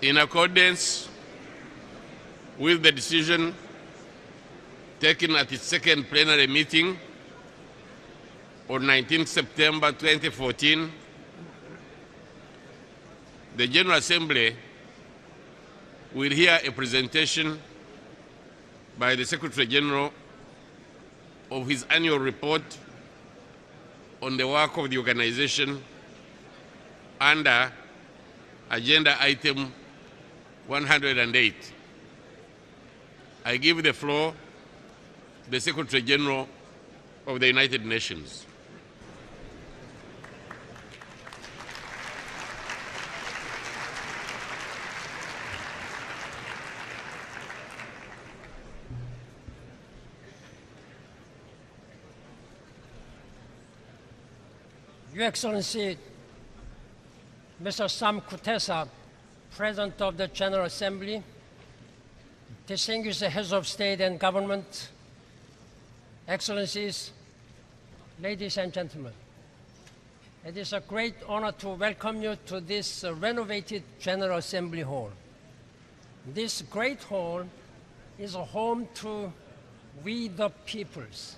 In accordance with the decision taken at its second plenary meeting on 19 September 2014, the General Assembly will hear a presentation by the Secretary General of his annual report on the work of the organization under Agenda Item 108. I give the floor to the Secretary General of the United Nations. Your Excellency, Mr. Sam Kutesa, President of the General Assembly, distinguished heads of state and government, Excellencies, ladies and gentlemen. It is a great honor to welcome you to this renovated General Assembly Hall. This great hall is a home to we the peoples.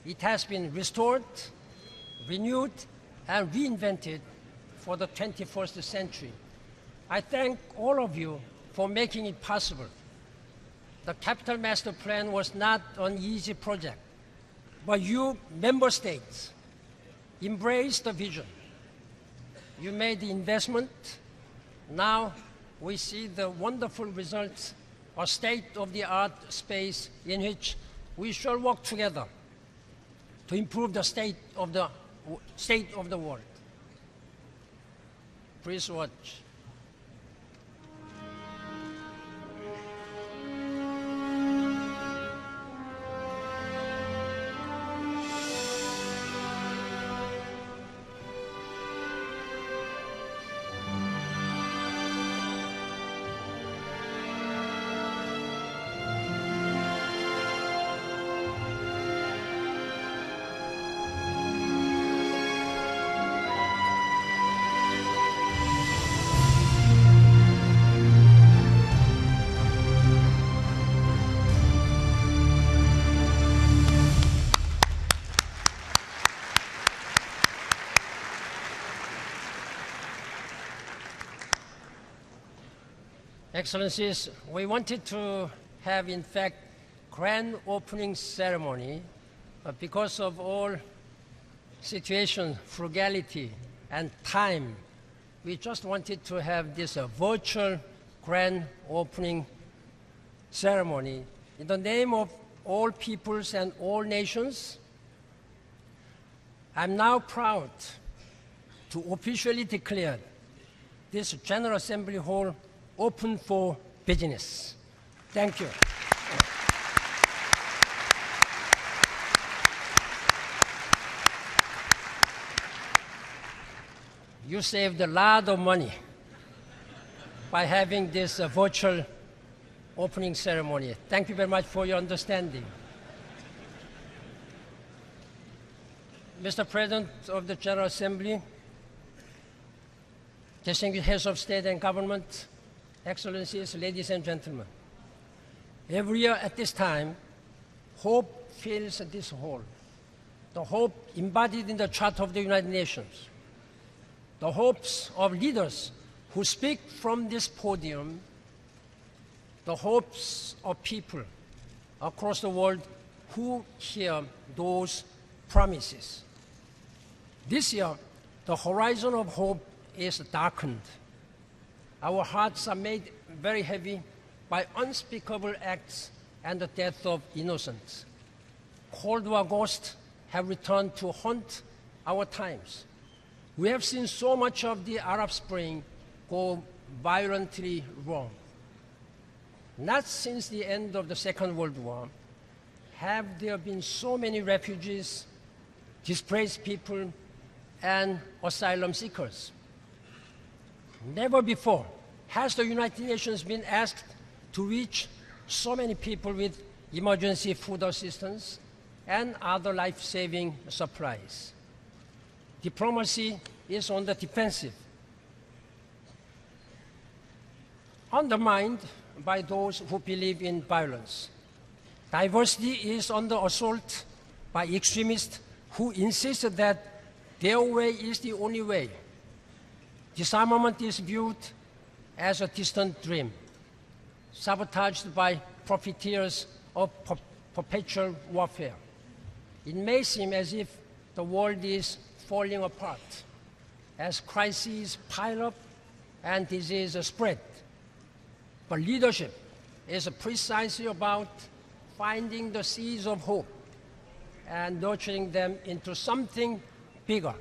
It has been restored, renewed, and reinvented for the 21st century. I thank all of you for making it possible. The Capital Master Plan was not an easy project, but you, member states, embraced the vision. You made the investment. Now we see the wonderful results, a state-of-the-art space in which we shall work together to improve the state of the world. Please watch. Excellencies, we wanted to have, in fact, grand opening ceremony, but because of all situation, frugality, and time, we just wanted to have this virtual grand opening ceremony. In the name of all peoples and all nations, I'm now proud to officially declare this General Assembly Hall open for business. Thank you. You saved a lot of money by having this virtual opening ceremony. Thank you very much for your understanding. Mr. President of the General Assembly, distinguished heads of state and government, Excellencies, ladies and gentlemen, every year at this time, hope fills this hall. The hope embodied in the Charter of the United Nations. The hopes of leaders who speak from this podium. The hopes of people across the world who hear those promises. This year, the horizon of hope is darkened. Our hearts are made very heavy by unspeakable acts and the death of innocents. Cold War ghosts have returned to haunt our times. We have seen so much of the Arab Spring go violently wrong. Not since the end of the Second World War have there been so many refugees, displaced people, and asylum seekers. Never before has the United Nations been asked to reach so many people with emergency food assistance and other life-saving supplies. Diplomacy is on the defensive. undermined by those who believe in violence. Diversity is under assault by extremists who insist that their way is the only way. Disarmament is viewed as a distant dream, sabotaged by profiteers of perpetual warfare. It may seem as if the world is falling apart as crises pile up and disease spread. But leadership is precisely about finding the seeds of hope and nurturing them into something bigger.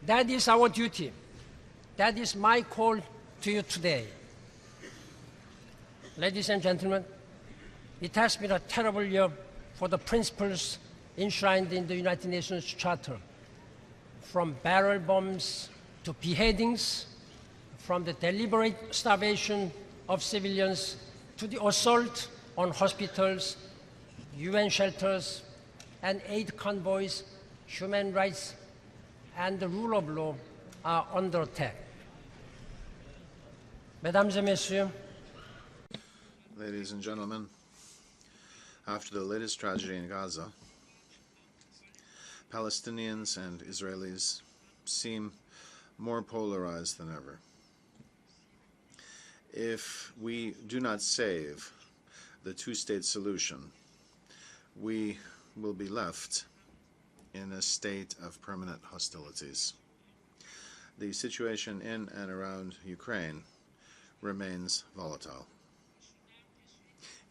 That is our duty. That is my call to you today. Ladies and gentlemen, it has been a terrible year for the principles enshrined in the United Nations Charter, from barrel bombs to beheadings, from the deliberate starvation of civilians to the assault on hospitals, UN shelters, and aid convoys. Human rights and the rule of law are under attack. Mesdames et Messieurs, ladies and gentlemen, after the latest tragedy in Gaza, Palestinians and Israelis seem more polarized than ever. If we do not save the two-state solution, we will be left in a state of permanent hostilities. The situation in and around Ukraine remains volatile.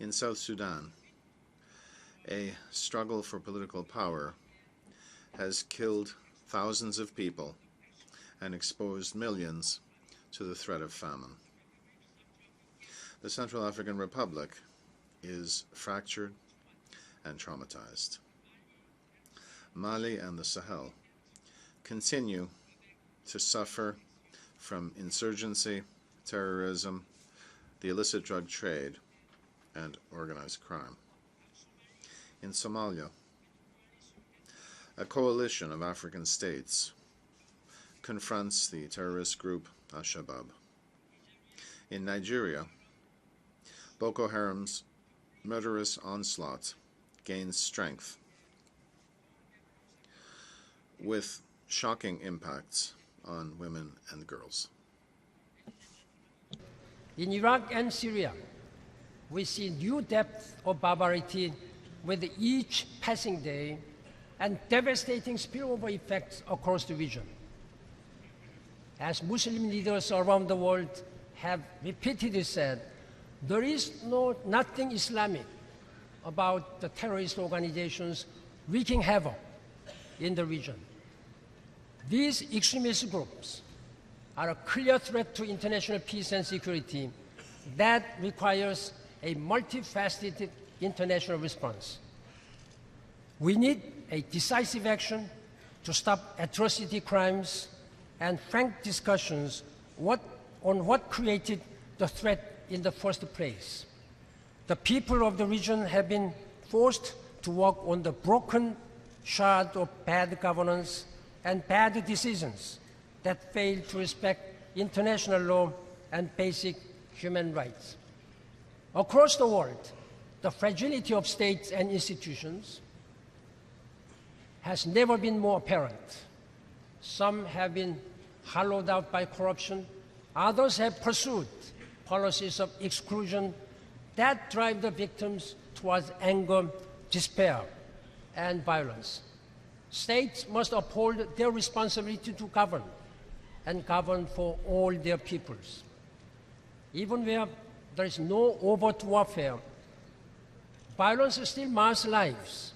In South Sudan, a struggle for political power has killed thousands of people and exposed millions to the threat of famine. The Central African Republic is fractured and traumatized. Mali and the Sahel continue to suffer from insurgency, terrorism, the illicit drug trade, and organized crime. In Somalia, a coalition of African states confronts the terrorist group Al-Shabaab. In Nigeria, Boko Haram's murderous onslaught gains strength, with shocking impacts on women and girls. in Iraq and Syria, we see new depth of barbarity with each passing day and devastating spillover effects across the region. As Muslim leaders around the world have repeatedly said, there is nothing Islamic about the terrorist organizations wreaking havoc in the region. These extremist groups are a clear threat to international peace and security that requires a multifaceted international response. We need a decisive action to stop atrocity crimes and frank discussions on what created the threat in the first place. The people of the region have been forced to work on the broken shard of bad governance and bad decisions that fail to respect international law and basic human rights. Across the world, the fragility of states and institutions has never been more apparent. Some have been hollowed out by corruption. Others have pursued policies of exclusion that drive the victims towards anger, despair, and violence. States must uphold their responsibility to govern and govern for all their peoples. Even where there is no overt warfare, violence still mars lives.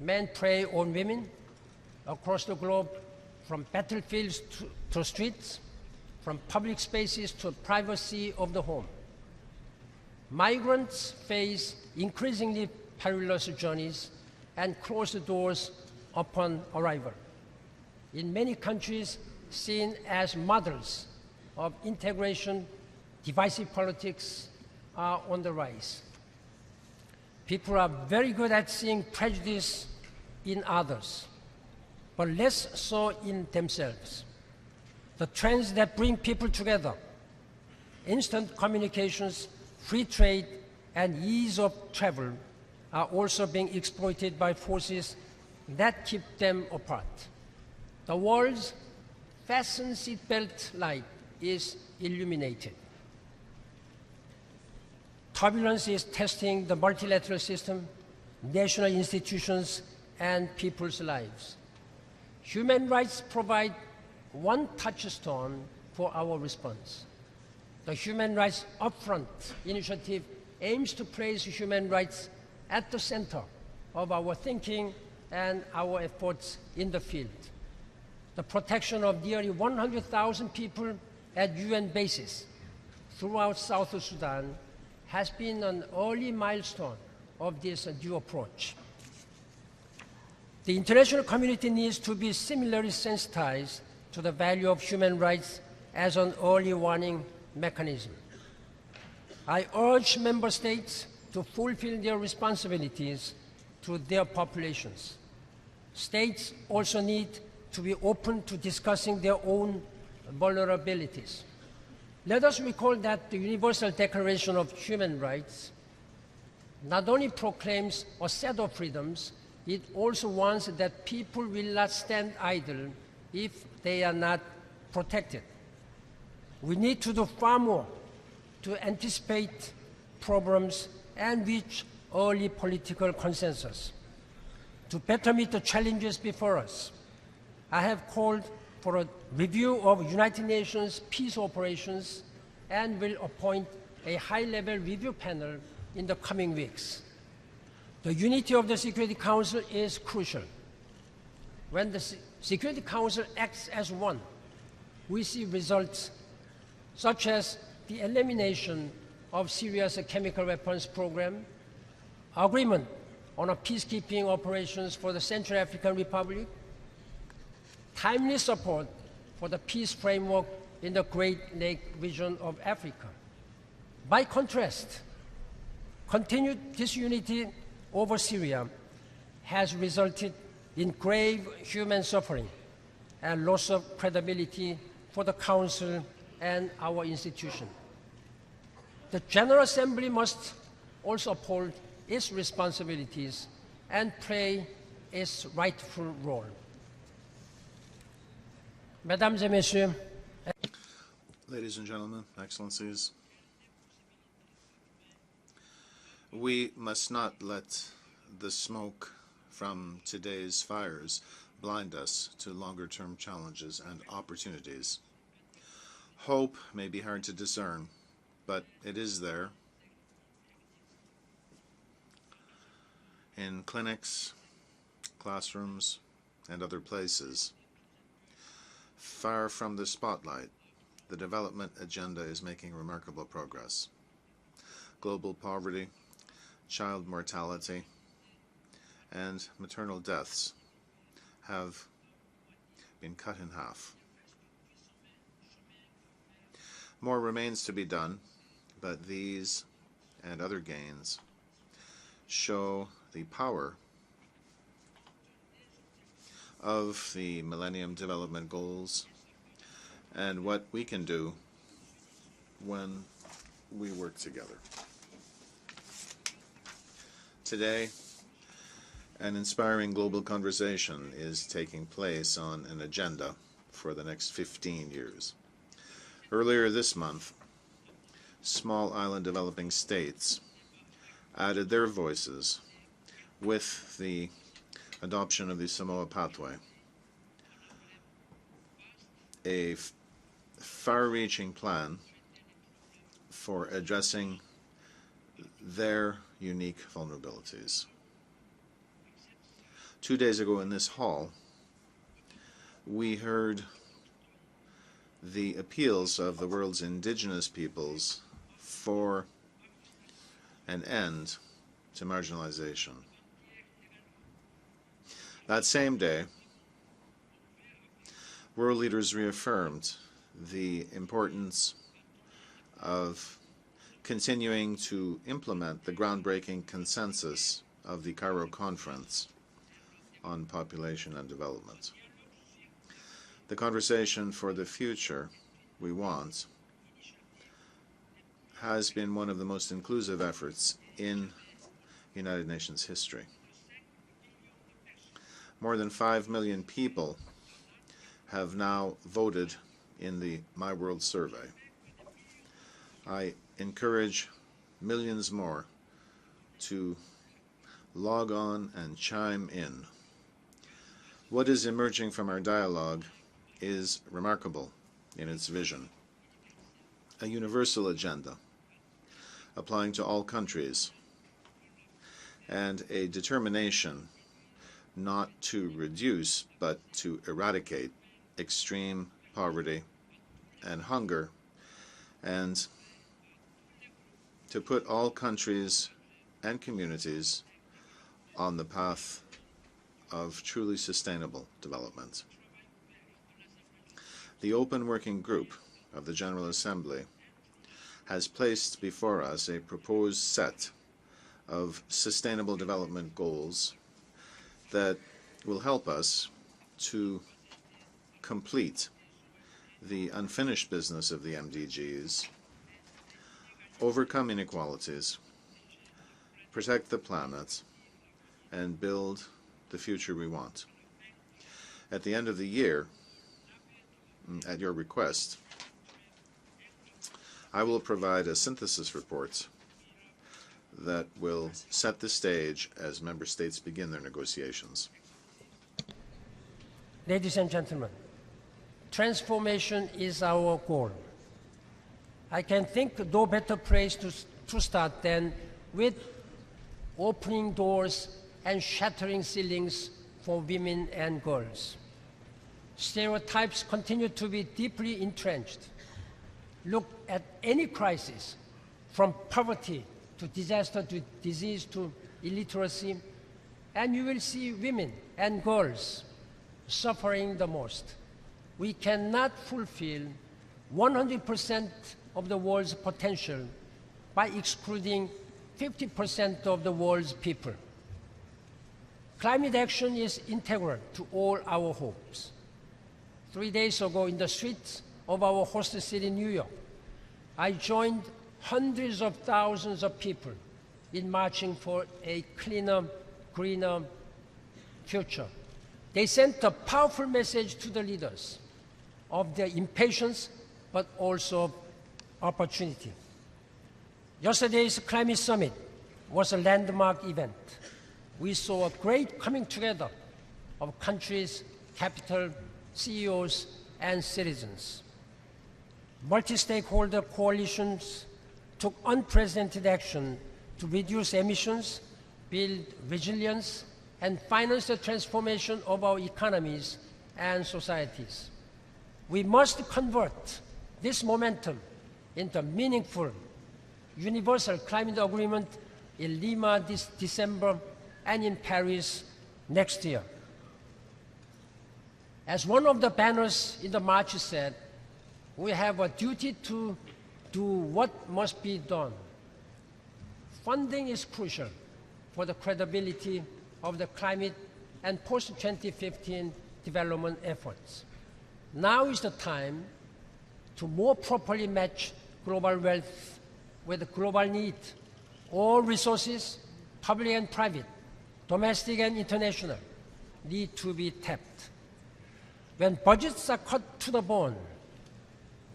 Men prey on women across the globe, from battlefields to streets, from public spaces to privacy of the home. Migrants face increasingly perilous journeys and closed doors upon arrival. In many countries, seen as models of integration, divisive politics are on the rise. People are very good at seeing prejudice in others, but less so in themselves. The trends that bring people together instant communications, free trade, and ease of travel are also being exploited by forces that keep them apart. The world's fasten seatbelt light is illuminated. Turbulence is testing the multilateral system, national institutions, and people's lives. Human rights provide one touchstone for our response. The Human Rights Upfront initiative aims to place human rights at the center of our thinking and our efforts in the field. The protection of nearly 100,000 people at UN bases throughout South Sudan has been an early milestone of this new approach. The international community needs to be similarly sensitized to the value of human rights as an early warning mechanism. I urge member states to fulfill their responsibilities to their populations. States also need to be open to discussing their own vulnerabilities. Let us recall that the Universal Declaration of Human Rights not only proclaims a set of freedoms, it also warns that people will not stand idle if they are not protected. We need to do far more to anticipate problems and reach early political consensus. To better meet the challenges before us, I have called for a review of United Nations peace operations and will appoint a high-level review panel in the coming weeks. The unity of the Security Council is crucial. When the Security Council acts as one, we see results such as the elimination of Syria's chemical weapons program, agreement on a peacekeeping operations for the Central African Republic, timely support for the peace framework in the Great Lake region of Africa. By contrast, continued disunity over Syria has resulted in grave human suffering and loss of credibility for the Council and our institution. The General Assembly must also uphold its responsibilities and play its rightful role. Mesdames et Messieurs, Ladies and gentlemen, excellencies, we must not let the smoke from today's fires blind us to longer-term challenges and opportunities. Hope may be hard to discern, but it is there. In clinics, classrooms, and other places. Far from the spotlight, the development agenda is making remarkable progress. Global poverty, child mortality, and maternal deaths have been cut in half. More remains to be done, but these and other gains show the power of the Millennium Development Goals and what we can do when we work together. Today, an inspiring global conversation is taking place on an agenda for the next 15 years. Earlier this month, small island developing states added their voices with the adoption of the Samoa Pathway, a far-reaching plan for addressing their unique vulnerabilities. 2 days ago in this hall, we heard the appeals of the world's indigenous peoples for an end to marginalization. That same day, world leaders reaffirmed the importance of continuing to implement the groundbreaking consensus of the Cairo Conference on Population and Development. The conversation for the future we want has been one of the most inclusive efforts in United Nations history. More than 5 million people have now voted in the My World survey. I encourage millions more to log on and chime in. What is emerging from our dialogue is remarkable in its vision. A universal agenda applying to all countries, and a determination not to reduce but to eradicate extreme poverty and hunger, and to put all countries and communities on the path of truly sustainable development. The Open Working Group of the General Assembly has placed before us a proposed set of sustainable development goals that will help us to complete the unfinished business of the MDGs, overcome inequalities, protect the planet, and build the future we want. At the end of the year, at your request, I will provide a synthesis report that will set the stage as member states begin their negotiations. Ladies and gentlemen, transformation is our goal. I can think no better place to start than with opening doors and shattering ceilings for women and girls. Stereotypes continue to be deeply entrenched. Look at any crisis, from poverty to disaster to disease to illiteracy, and you will see women and girls suffering the most. We cannot fulfill 100% of the world's potential by excluding 50% of the world's people. Climate action is integral to all our hopes. 3 days ago, in the streets of our host city, New York, I joined hundreds of thousands of people in marching for a cleaner, greener future. They sent a powerful message to the leaders of their impatience, but also opportunity. Yesterday's climate summit was a landmark event. We saw a great coming together of countries, capital, CEOs, and citizens. Multi-stakeholder coalitions took unprecedented action to reduce emissions, build resilience, and finance the transformation of our economies and societies. We must convert this momentum into meaningful, universal climate agreement in Lima this December and in Paris next year. As one of the banners in the march said, we have a duty to do what must be done. Funding is crucial for the credibility of the climate and post-2015 development efforts. Now is the time to more properly match global wealth with global need. All resources, public and private, domestic and international, need to be tapped. When budgets are cut to the bone,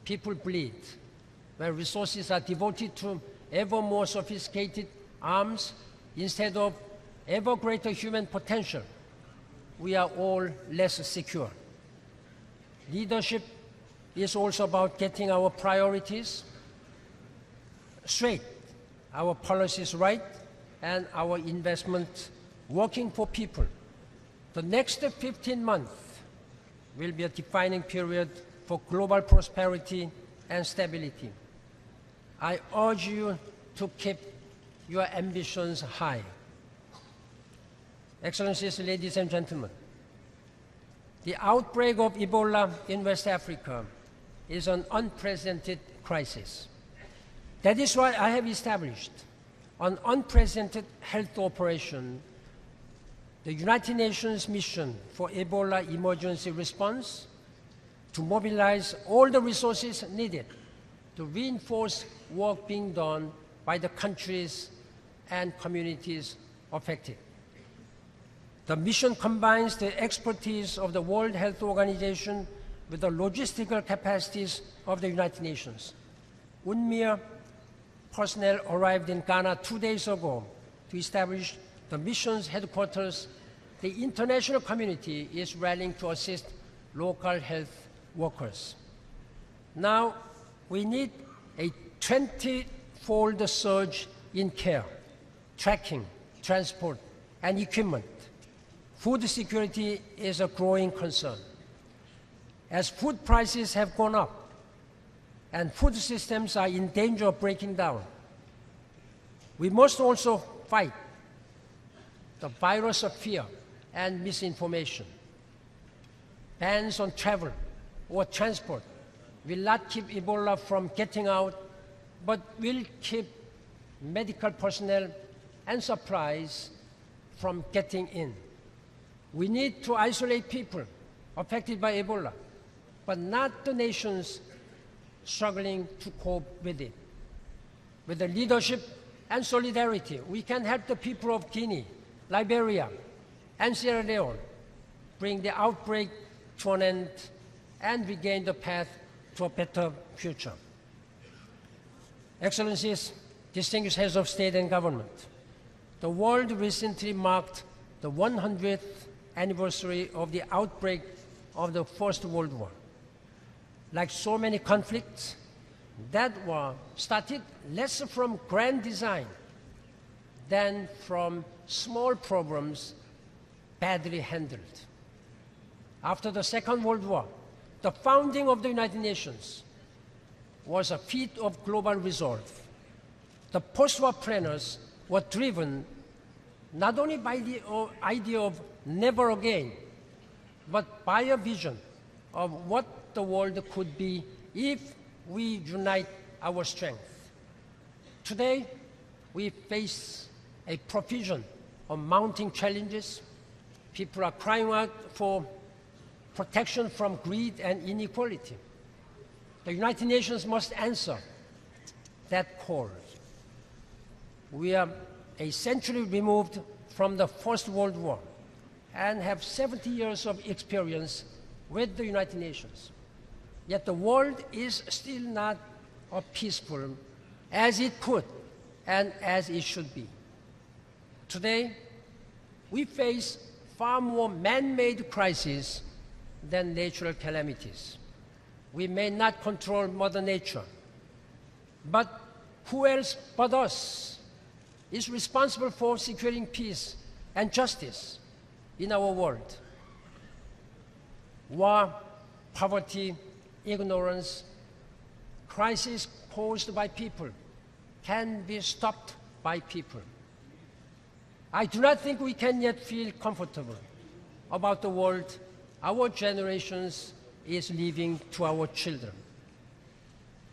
people bleed. When resources are devoted to ever more sophisticated arms instead of ever greater human potential, we are all less secure. Leadership is also about getting our priorities straight, our policies right, and our investment working for people. The next 15 months will be a defining period for global prosperity and stability. I urge you to keep your ambitions high. Excellencies, ladies and gentlemen, the outbreak of Ebola in West Africa is an unprecedented crisis. That is why I have established an unprecedented health operation, the United Nations Mission for Ebola Emergency Response, to mobilize all the resources needed to reinforce work being done by the countries and communities affected. The mission combines the expertise of the World Health Organization with the logistical capacities of the United Nations. UNMIR personnel arrived in Ghana 2 days ago to establish the mission's headquarters. The international community is rallying to assist local health workers. Now, we need a 20-fold surge in care, tracking, transport, and equipment. Food security is a growing concern. As food prices have gone up and food systems are in danger of breaking down, we must also fight the virus of fear and misinformation. Bans on travel or transport will not keep Ebola from getting out, but will keep medical personnel and supplies from getting in. We need to isolate people affected by Ebola, but not the nations struggling to cope with it. With the leadership and solidarity, we can help the people of Guinea, Liberia, and Sierra Leone bring the outbreak to an end and regain the path to a better future. Excellencies, distinguished heads of state and government, the world recently marked the 100th anniversary of the outbreak of the First World War. Like so many conflicts, that war started less from grand design than from small problems badly handled. After the Second World War, the founding of the United Nations was a feat of global resolve. The post-war planners were driven not only by the idea of never again, but by a vision of what the world could be if we unite our strength. Today, we face a profusion of mounting challenges. People are crying out for protection from greed and inequality. The United Nations must answer that call. We are a century removed from the First World War and have 70 years of experience with the United Nations. Yet the world is still not as peaceful as it could and as it should be. Today, we face far more man-made crises than natural calamities. We may not control Mother Nature, but who else but us is responsible for securing peace and justice in our world? War, poverty, ignorance, crises posed by people can be stopped by people. I do not think we can yet feel comfortable about the world our generations is leaving to our children.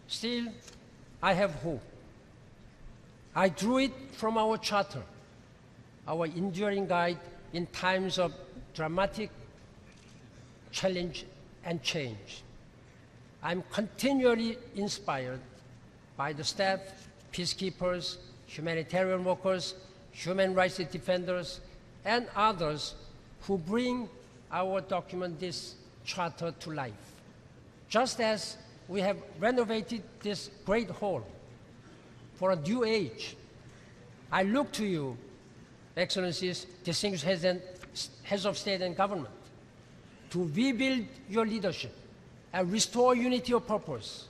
Still, I have hope. I drew it from our charter, our enduring guide in times of dramatic challenge and change. I'm continually inspired by the staff, peacekeepers, humanitarian workers, human rights defenders, and others who bring our document, this charter, to life. Just as we have renovated this great hall for a new age, I look to you, Excellencies, distinguished heads of state and government, to rebuild your leadership and restore unity of purpose.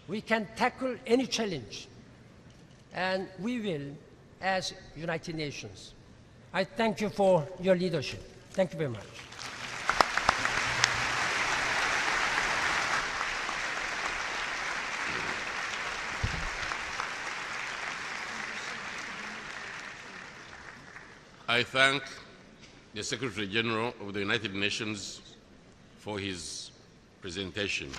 We can tackle any challenge, and we will as United Nations. I thank you for your leadership. Thank you very much. I thank the Secretary General of the United Nations for his presentation.